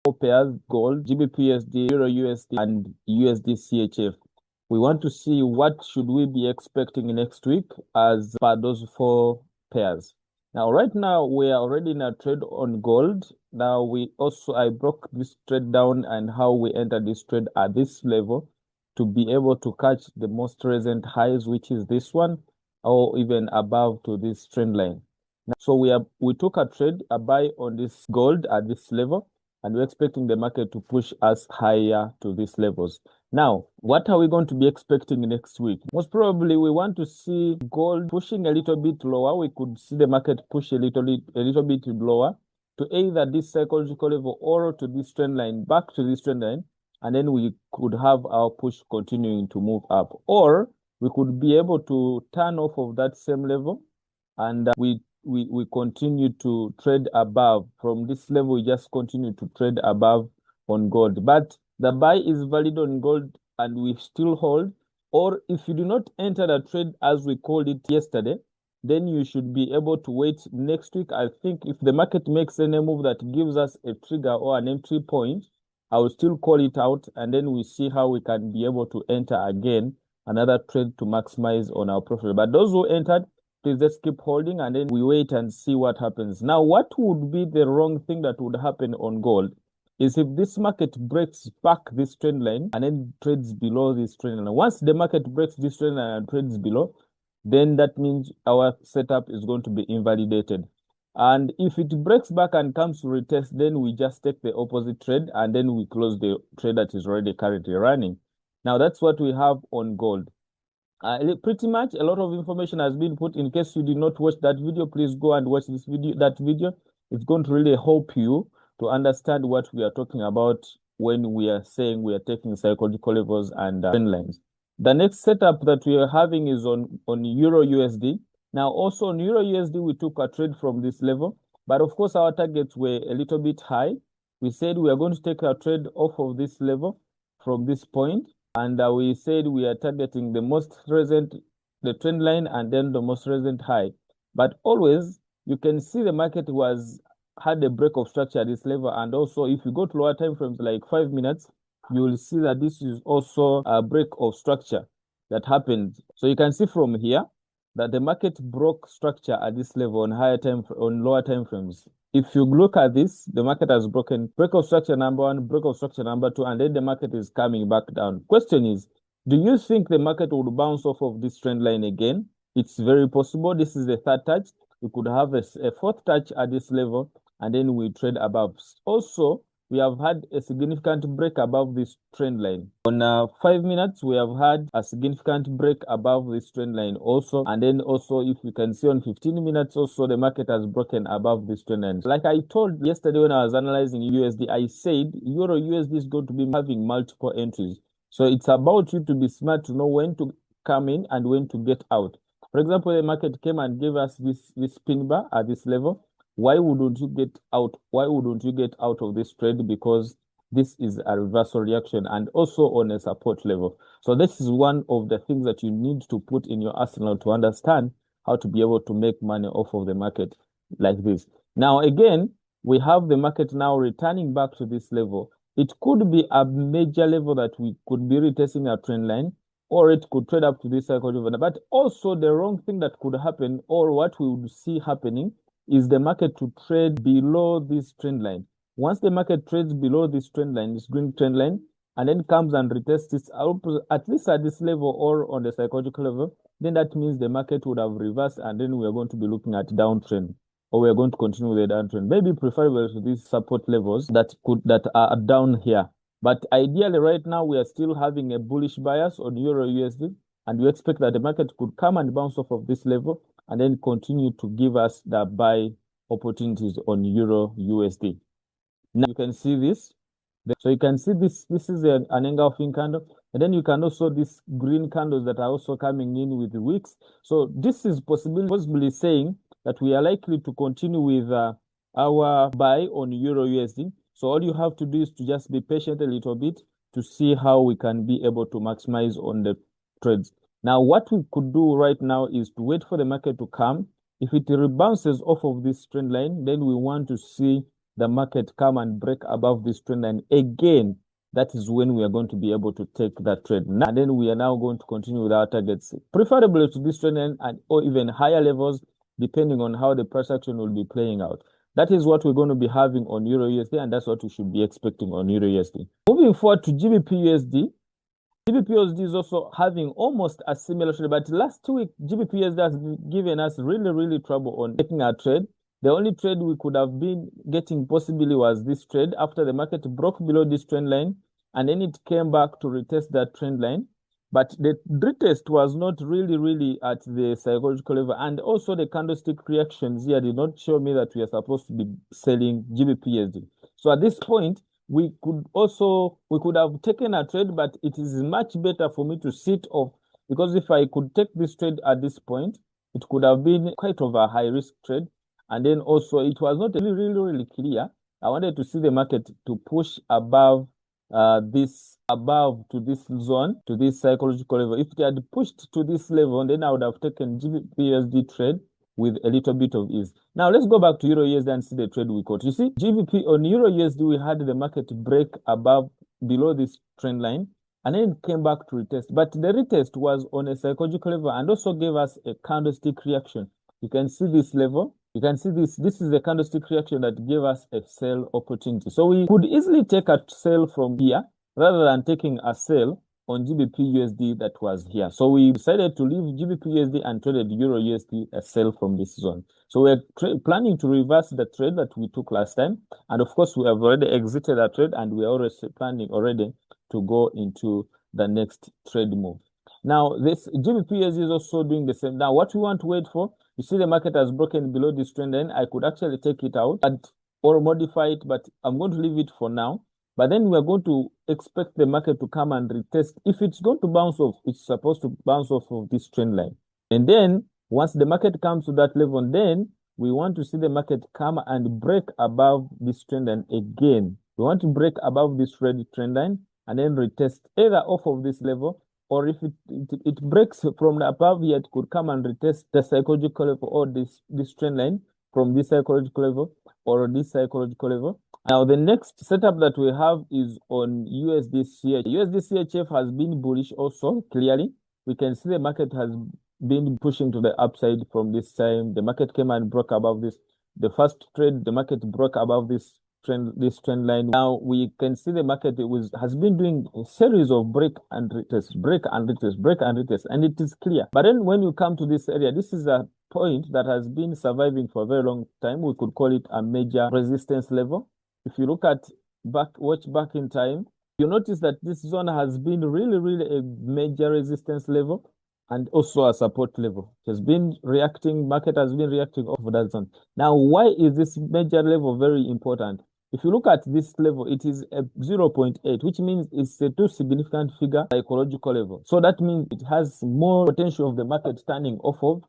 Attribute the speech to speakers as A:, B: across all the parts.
A: four pairs: gold, GBP USD, Euro USD, and USD CHF. We want to see what should we be expecting next week as per those four pairs. Now, right now, we are already in a trade on gold. Now, I broke this trade down and how we entered this trade at this level to be able to catch the most recent highs, which is this one, or even above to this trend line. Now, so we took a trade, a buy on this gold at this level, and we're expecting the market to push us higher to these levels. Now, what are we going to be expecting next week? Most probably, we want to see gold pushing a little bit lower. We could see the market push a little bit lower to either this psychological level or to this trend line, back to this trend line, and then we could have our push continuing to move up. Or we could be able to turn off of that same level, and we continue to trade above. From this level, we just continue to trade above on gold. But the buy is valid on gold and we still hold. Or if you do not enter the trade as we called it yesterday, then you should be able to wait next week. I think if the market makes any move that gives us a trigger or an entry point, I will still call it out, and then we see how we can be able to enter again another trade to maximize on our profit. But those who entered, please just keep holding, and then we wait and see what happens. Now, what would be the wrong thing that would happen on gold is if this market breaks back this trend line and then trades below this trend line. Once the market breaks this trend line and trades below, then that means our setup is going to be invalidated. And if it breaks back and comes to retest, then we just take the opposite trade and then we close the trade that is already currently running. Now, that's what we have on gold. Pretty much a lot of information has been put. In case you did not watch that video, please go and watch that video. It's going to really help you to understand what we are talking about when we are saying we are taking psychological levels and trend lines. The next setup that we are having is on Euro USD. Now, also on Euro USD, we took a trade from this level, but of course our targets were a little bit high. We said we are going to take a trade off of this level from this point, and we said we are targeting the most recent, the trend line, and then the most recent high. But always, you can see the market had a break of structure at this level, and also if you go to lower time frames like 5 minutes, you will see that this is also a break of structure that happened. So you can see from here that the market broke structure at this level on lower time frames. If you look at this, the market has broken break of structure number 1, break of structure number 2, and then the market is coming back down. Question is, do you think the market would bounce off of this trend line again? It's very possible. This is the third touch. We could have a fourth touch at this level, and then we trade above. Also, we have had a significant break above this trend line. On 5 minutes, we have had a significant break above this trend line also. And then also, if you can see on 15 minutes also, the market has broken above this trend line. Like I told yesterday when I was analyzing USD, I said Euro USD is going to be having multiple entries. So it's about you to be smart to know when to come in and when to get out. For example, the market came and gave us this pin bar at this level. Why wouldn't you get out? Why wouldn't you get out of this trade? Because this is a reversal reaction and also on a support level. So this is one of the things that you need to put in your arsenal to understand how to be able to make money off of the market like this. Now, again, we have the market now returning back to this level. It could be a major level that we could be retesting our trend line, or it could trade up to this cycle level. But also the wrong thing that could happen, or what we would see happening, is the market to trade below this trend line. Once the market trades below this trend line, this green trend line, and then comes and retests this, at least at this level or on the psychological level, then that means the market would have reversed, and then we are going to be looking at downtrend, or we are going to continue with the downtrend. Maybe preferable to these support levels that are down here. But ideally, right now, we are still having a bullish bias on Euro USD, and we expect that the market could come and bounce off of this level and then continue to give us the buy opportunities on Euro USD. Now you can see this. So you can see this is an engulfing candle. And then you can also these green candles that are also coming in with the wicks. So this is possibly saying that we are likely to continue with our buy on Euro USD. So all you have to do is to just be patient a little bit to see how we can be able to maximize on the trades. Now, what we could do right now is to wait for the market to come. If it rebounces off of this trend line, then we want to see the market come and break above this trend line again, that is when we are going to be able to take that trade. And then we are now going to continue with our targets, preferably to this trend line and or even higher levels, depending on how the price action will be playing out. That is what we're going to be having on EURUSD, and that's what we should be expecting on EURUSD. Moving forward to GBP USD. GBP USD is also having almost a similar trade, but last week GBP USD has given us really trouble on taking our trade. The only trade we could have been getting possibly was this trade after the market broke below this trend line, and then it came back to retest that trend line. But the retest was not really at the psychological level, and also the candlestick reactions here did not show me that we are supposed to be selling GBP USD. So at this point, we could have taken a trade, but it is much better for me to sit off, because if I could take this trade at this point, it could have been quite of a high risk trade. And then also it was not really clear. I wanted to see the market to push above to this zone, to this psychological level. If it had pushed to this level, then I would have taken GBP trade with a little bit of ease. Now let's go back to EURUSD and see the trade we caught. You see, GBP on EURUSD, we had the market break below this trend line, and then it came back to retest. But the retest was on a psychological level and also gave us a candlestick reaction. You can see this level. You can see this is the candlestick reaction that gave us a sell opportunity. So we could easily take a sell from here rather than taking a sell on GBP USD that was here. So we decided to leave GBP USD and traded EURUSD a sell from this zone. So we're planning to reverse the trade that we took last time. And of course, we have already exited that trade, and we're already planning to go into the next trade move. Now, this GBP USD is also doing the same. Now, what we want to wait for, you see the market has broken below this trend line. I could actually take it out or modify it, but I'm going to leave it for now. But then we're going to expect the market to come and retest. If it's going to bounce off, it's supposed to bounce off of this trend line. And then once the market comes to that level, then we want to see the market come and break above this trend line again. We want to break above this red trend line and then retest either off of this level, or if it breaks from above here, it could come and retest the psychological level or this trend line from this psychological level or this psychological level. Now, the next setup that we have is on USD CHF. USD CHF has been bullish also, clearly. We can see the market has been pushing to the upside from this time. The market came and broke above this. The first trade, the market broke above this trend line. Now we can see the market has been doing a series of break and retest, and it is clear. But then when you come to this area, this is a point that has been surviving for a very long time. We could call it a major resistance level. If you look at watch back in time, you notice that this zone has been really a major resistance level and also a support level. It has been reacting, market has been reacting off of that zone. Now, why is this major level very important? If you look at this level, it is a 0.8, which means it's a too significant figure psychological level. So that means it has more potential of the market standing off of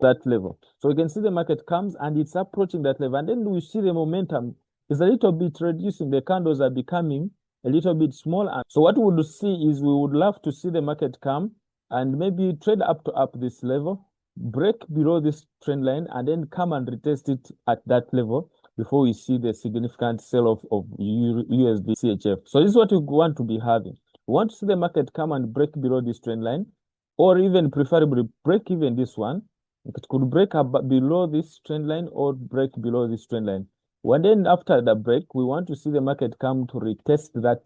A: that level. So we can see the market comes and it's approaching that level. And then we see the momentum is a little bit reducing. The candles are becoming a little bit smaller. So what we would see is we would love to see the market come and maybe trade up this level, break below this trend line, and then come and retest it at that level before we see the significant sell-off of USD CHF. So this is what we want to be having. We want to see the market come and break below this trend line, or even preferably break even this one. It could break below this trend line or break below this trend line. And then after the break, we want to see the market come to retest that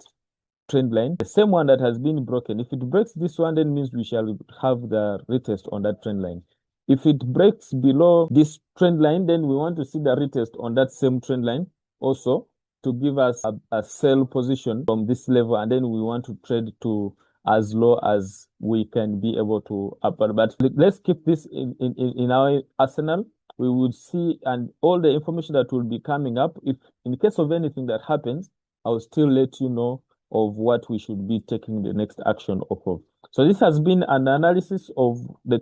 A: trend line, the same one that has been broken. If it breaks this one, then means we shall have the retest on that trend line. If it breaks below this trend line, then we want to see the retest on that same trend line also to give us a sell position from this level, and then we want to trade to as low as we can be able to upper. But let's keep this in our arsenal. We would see, and all the information that will be coming up, if in case of anything that happens, I will still let you know of what we should be taking the next action off of. So this has been an analysis of the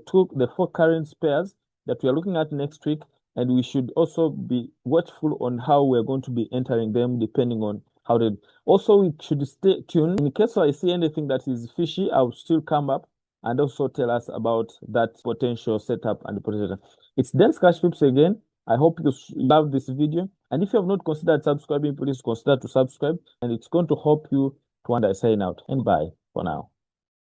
A: four current pairs that we are looking at next week, and we should also be watchful on how we're going to be entering them depending on how they. Also, we should stay tuned. In case I see anything that is fishy, I'll still come up and also tell us about that potential setup and potential. It's Dense Cash Pips again. I hope you love this video. And if you have not considered subscribing, please consider to subscribe, and it's going to help you to sign out. And bye for now.